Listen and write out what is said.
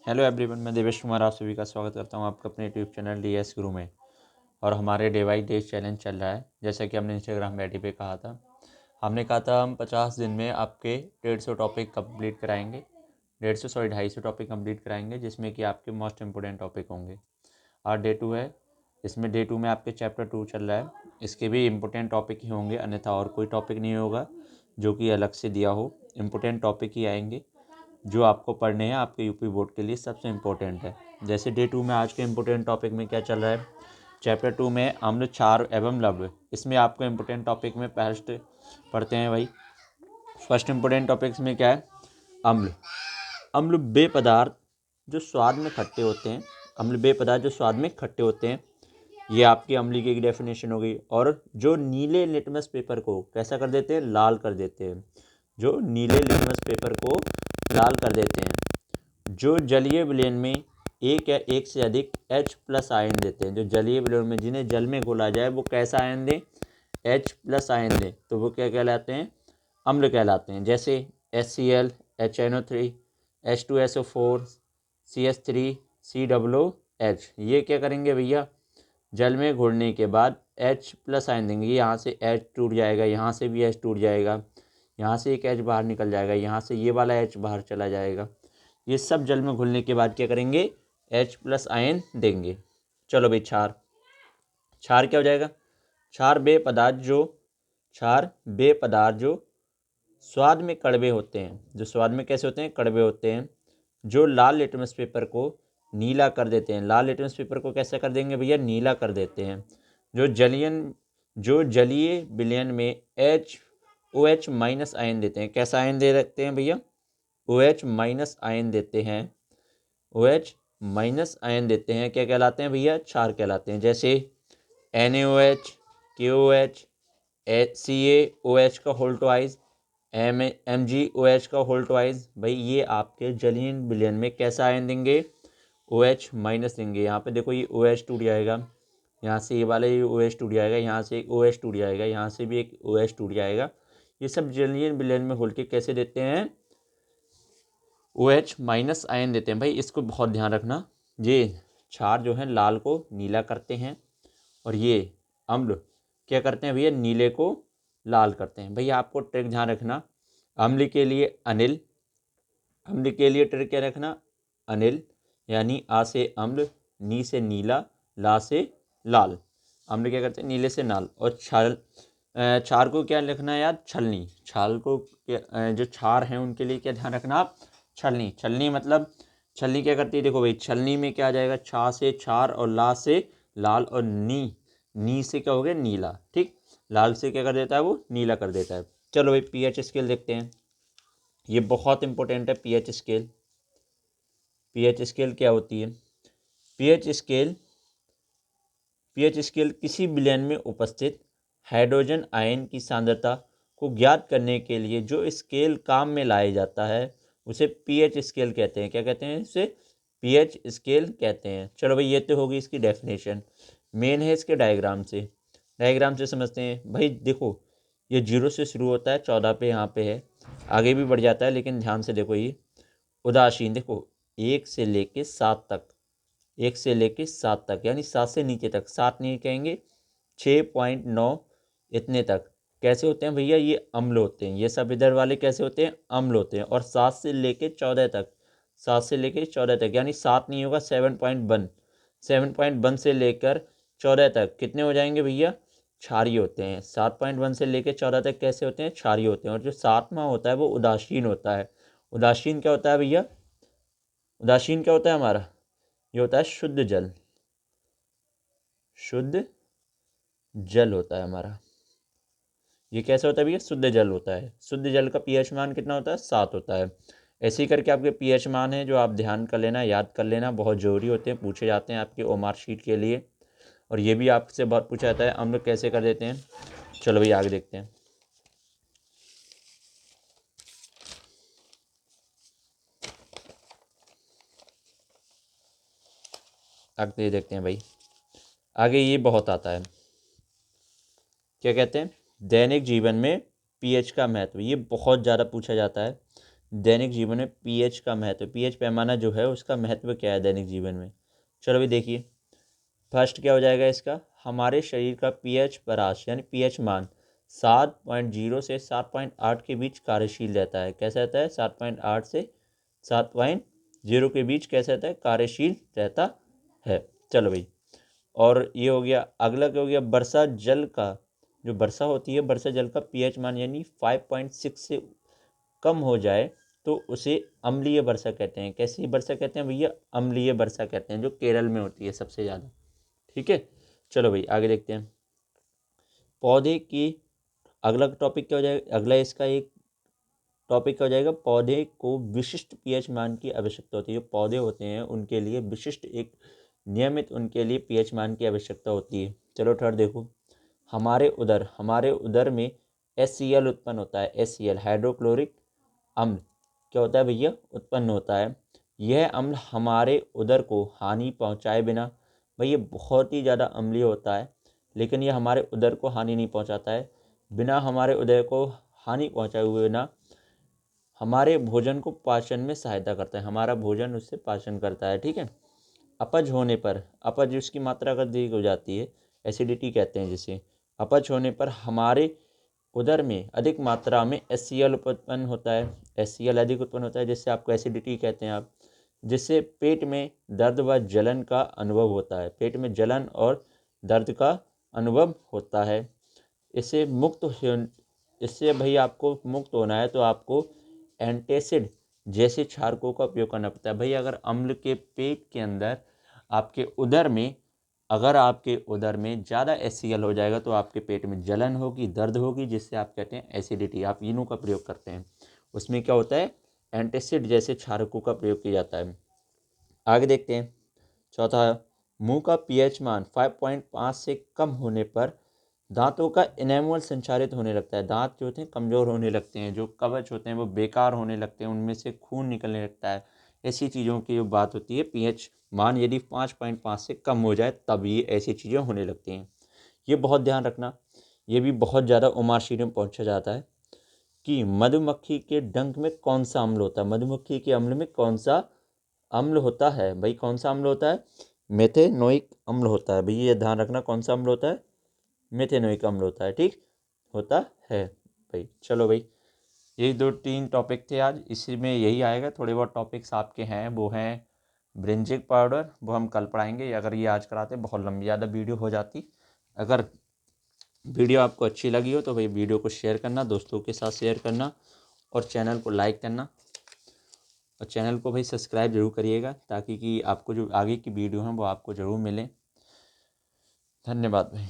Hello everyone, मैं देवेश कुमार आप सभी का स्वागत करता हूं आपका अपने यूट्यूब चैनल डीएस गुरु में। और हमारे डे बाई डे चैलेंज चल रहा है। जैसा कि हमने इंस्टाग्राम आईडी पे कहा था, हमने कहा था हम 50 दिन में आपके 150 टॉपिक कंप्लीट कराएंगे। 250 टॉपिक कंप्लीट कराएंगे, जिसमें कि आपके मोस्ट इंपोर्टेंट टॉपिक होंगे। आज डे 2 है। इसमें डे 2 में आपके चैप्टर 2 चल रहा है। इसके भी इम्पोर्टेंट टॉपिक ही होंगे, अन्यथा और कोई टॉपिक नहीं होगा जो कि अलग से दिया हो। इम्पोर्टेंट टॉपिक ही आएंगे जो आपको पढ़ने हैं, आपके यूपी बोर्ड के लिए सबसे इम्पोर्टेंट है। जैसे डे 2 में आज के इम्पोर्टेंट टॉपिक में क्या चल रहा है, चैप्टर 2 में अम्ल, क्षार एवं लवण। इसमें आपको इम्पोर्टेंट टॉपिक में फर्स्ट पढ़ते हैं भाई। फर्स्ट इम्पोर्टेंट टॉपिक्स में क्या है, अम्ल। अम्ल वे पदार्थ जो स्वाद में खट्टे होते हैं। अम्ल वे पदार्थ जो स्वाद में खट्टे होते हैं, ये आपकी अम्लीय की डेफिनेशन हो गई। और जो नीले लिटमस पेपर को कैसा कर देते हैं, लाल कर देते हैं। जो नीले लिटमस पेपर को लाल कर देते हैं। जो जलीय विलयन में एक या एक से अधिक H+ आयन देते हैं। जो जलीय विलयन में जिन्हें जल में घोला जाए वो कैसा आयन दें, H+ आयन दें, तो वो क्या कहलाते हैं, अम्ल कहलाते हैं। जैसे HCl, HNO3, H2SO4, CH3, COOH। ये क्या करेंगे भैया, जल में घोलने के बाद H+ आयन देंगे। यहाँ से H टूट जाएगा, यहाँ से भी H टूट जाएगा, यहाँ से एक H बाहर निकल जाएगा, यहाँ से ये वाला H बाहर चला जाएगा। ये सब जल में घुलने के बाद क्या करेंगे, H+ आयन देंगे। चलो भाई, क्षार। क्षार क्या हो जाएगा, क्षार वे पदार्थ जो स्वाद में कड़वे होते हैं। जो स्वाद में कैसे होते हैं, कड़वे होते हैं। जो लाल लिटमस पेपर को नीला कर देते हैं। लाल लिटमस पेपर को कैसा कर देंगे भैया, नीला कर देते हैं। जो जलीय विलयन में OH- आयन देते हैं। कैसा आयन दे देते हैं भैया, OH- आयन देते हैं। OH- आयन देते हैं, क्या कहलाते हैं भैया, क्षार कहलाते हैं। जैसे NaOH, KOH, CaOH का होल ट्वाइस, MgOH का होल ट्वाइस। भाई ये आपके जलीय विलयन में कैसा आयन देंगे, OH- देंगे। यहाँ पे देखो, ये OH टूट जाएगा, यहाँ से ये वाला ये OH टूट जाएगा, यहाँ से एक OH टूट जाएगा, यहाँ से भी एक OH टूट जाएगा। ये सब जलीय विलयन में घोल के कैसे देते हैं, OH- आयन देते हैं। भाई इसको बहुत ध्यान रखना। ये क्षार जो है लाल को नीला करते हैं, और ये अम्ल क्या करते हैं भैया, नीले को लाल करते हैं। भैया आपको ट्रिक ध्यान रखना, अम्ल के लिए अनिल, अम्ल के लिए ट्रिक क्या रखना, अनिल, यानी आ से अम्ल, नी से नीला, ला से लाल। अम्ल क्या करते हैं, नीले से लाल। और क्षार को क्या लिखना है यार, छलनी। क्षार को जो क्षार हैं उनके लिए क्या ध्यान रखना आप, छलनी। छलनी मतलब, छलनी क्या करती है, देखो भाई, छलनी में क्या आ जाएगा, छा से क्षार और ला से लाल, और नी से क्या हो गया, नीला। ठीक, लाल से क्या कर देता है, वो नीला कर देता है। चलो भाई, पीएच स्केल देखते हैं। ये बहुत इंपॉर्टेंट है, पीएच स्केल। पीएच स्केल क्या होती है, पीएच स्केल किसी विलयन में उपस्थित हाइड्रोजन आयन की सांद्रता को ज्ञात करने के लिए जो स्केल काम में लाया जाता है उसे पीएच स्केल कहते हैं। क्या कहते हैं, इसे पीएच स्केल कहते हैं। चलो भाई, ये तो होगी इसकी डेफिनेशन। मेन है इसके डायग्राम से समझते हैं। भाई देखो, ये 0 से शुरू होता है, 14 पे यहाँ पे है, आगे भी बढ़ जाता है, लेकिन ध्यान से देखो। ये उदासीन, देखो 1 से लेके 7 तक, 1 से लेके 7 तक, यानी 7 से नीचे तक, 7 नहीं कहेंगे, 6.9 इतने तक कैसे होते हैं भैया, ये अम्ल होते हैं। ये सब इधर वाले कैसे होते हैं, अम्ल होते हैं। और 7 से लेके 14 तक, 7 से लेके 14 तक, यानी 7 नहीं होगा, 7.1, 7.1 से लेकर 14 तक कितने हो जाएंगे भैया, क्षारीय होते हैं। 7.1 से लेकर 14 तक कैसे होते हैं, क्षारीय होते हैं। और जो 7वां होता है वो उदासीन होता है। उदासीन क्या होता है भैया, उदासीन क्या होता है हमारा, ये होता है शुद्ध जल। शुद्ध जल होता है हमारा। ये कैसे होता है भैया, शुद्ध जल होता है। शुद्ध जल का पीएच मान कितना होता है, 7 होता है। ऐसे ही करके आपके पीएच मान है जो आप ध्यान कर लेना, याद कर लेना, बहुत ज़रूरी होते हैं, पूछे जाते हैं आपके ओमार शीट के लिए। और ये भी आपसे बहुत पूछा जाता है, अम्ल कैसे कर देते हैं। चलो भाई, आगे देखते हैं। आगे देखते हैं भाई, आगे ये बहुत आता है। क्या कहते हैं, दैनिक जीवन में पीएच का महत्व, ये बहुत ज़्यादा पूछा जाता है। दैनिक जीवन में पीएच का महत्व, पीएच पैमाना जो है उसका महत्व क्या है दैनिक जीवन में। चलो भाई देखिए, फर्स्ट क्या हो जाएगा इसका, हमारे शरीर का पीएच परास यानी पीएच मान 7.0 से 7.8 के बीच कार्यशील रहता है। कैसा रहता है? 7.8 से 7.0 के बीच कैसा रहता है? कार्यशील रहता है। चलो भाई, और ये हो गया। अगला क्या हो गया, वर्षा जल का, जो वर्षा होती है वर्षा जल का पीएच मान यानी 5.6 से कम हो जाए तो उसे अम्लीय वर्षा कहते हैं। कैसी वर्षा कहते हैं भैया? अम्लीय वर्षा कहते हैं, जो केरल में होती है सबसे ज़्यादा। ठीक है, चलो भाई आगे देखते हैं। पौधे की, अगला टॉपिक क्या हो जाएगा, अगला इसका एक टॉपिक क्या हो जाएगा, पौधे को विशिष्ट पीएच मान की आवश्यकता होती है। जो पौधे होते हैं उनके लिए विशिष्ट एक नियमित उनके लिए पीएच मान की आवश्यकता होती है। चलो थर्ड देखो, हमारे उदर में HCl उत्पन्न होता है। HCl हाइड्रोक्लोरिक अम्ल क्या होता है भैया? उत्पन्न होता है। यह अम्ल हमारे उदर को हानि पहुंचाए बिना, भाई ये बहुत ही ज़्यादा अम्लीय होता है, लेकिन ये हमारे उदर को हानि नहीं पहुंचाता है। बिना हमारे उदर को हानि पहुंचाए हुए बिना हमारे भोजन को पाचन में सहायता करता है, हमारा भोजन उससे पाचन करता है। ठीक है, अपच होने पर, अपच उसकी मात्रा अगर अधिक हो जाती है, एसिडिटी कहते हैं जिसे, अपच होने पर हमारे उदर में अधिक मात्रा में HCl उत्पन्न होता है। HCl अधिक उत्पन्न होता है जिससे आपको एसिडिटी कहते हैं आप, जिससे पेट में दर्द व जलन का अनुभव होता है। पेट में जलन और दर्द का अनुभव होता है। इससे मुक्त इससे भाई आपको मुक्त होना है तो आपको एंटासिड जैसे क्षारकों का उपयोग करना पड़ता है। भाई अगर अम्ल के पेट के अंदर आपके उदर में, अगर आपके उदर में ज़्यादा HCl हो जाएगा तो आपके पेट में जलन होगी, दर्द होगी, जिससे आप कहते हैं एसिडिटी। आप इनों का प्रयोग करते हैं, उसमें क्या होता है, एंटासिड जैसे क्षारकों का प्रयोग किया जाता है। आगे देखते हैं चौथा, मुंह का पीएच मान 5.5 से कम होने पर दांतों का इनेमल संचारित होने लगता है। दांत जो होते हैं कमज़ोर होने लगते हैं, जो कवच होते हैं वो बेकार होने लगते हैं, उनमें से खून निकलने लगता है। ऐसी चीज़ों की जो बात होती है, पीएच मान यदि 5.5 से कम हो जाए तब ये ऐसी चीज़ें होने लगती हैं। ये बहुत ध्यान रखना, ये भी बहुत ज़्यादा उमाशीर में पहुँचा जाता है कि मधुमक्खी के डंक में कौन सा अम्ल होता है। मधुमक्खी के अम्ल में कौन सा अम्ल होता है? भाई कौन सा अम्ल होता है? मेथेनोइक अम्ल होता है। भैया ये ध्यान रखना, कौन सा अम्ल होता है? मेथेनोइक अम्ल होता है। ठीक होता है भाई। चलो भाई, यही 2-3 टॉपिक थे आज, इसी में यही आएगा। थोड़े बहुत टॉपिक्स आपके हैं, वो हैं ब्रिंजिक पाउडर, वो हम कल पढ़ाएंगे। अगर ये आज कराते बहुत लंबी ज़्यादा वीडियो हो जाती। अगर वीडियो आपको अच्छी लगी हो तो भाई वीडियो को शेयर करना, दोस्तों के साथ शेयर करना, और चैनल को लाइक करना, और चैनल को भाई सब्सक्राइब जरूर करिएगा, ताकि कि आपको जो आगे की वीडियो हैं वो आपको ज़रूर मिलें। धन्यवाद भाई।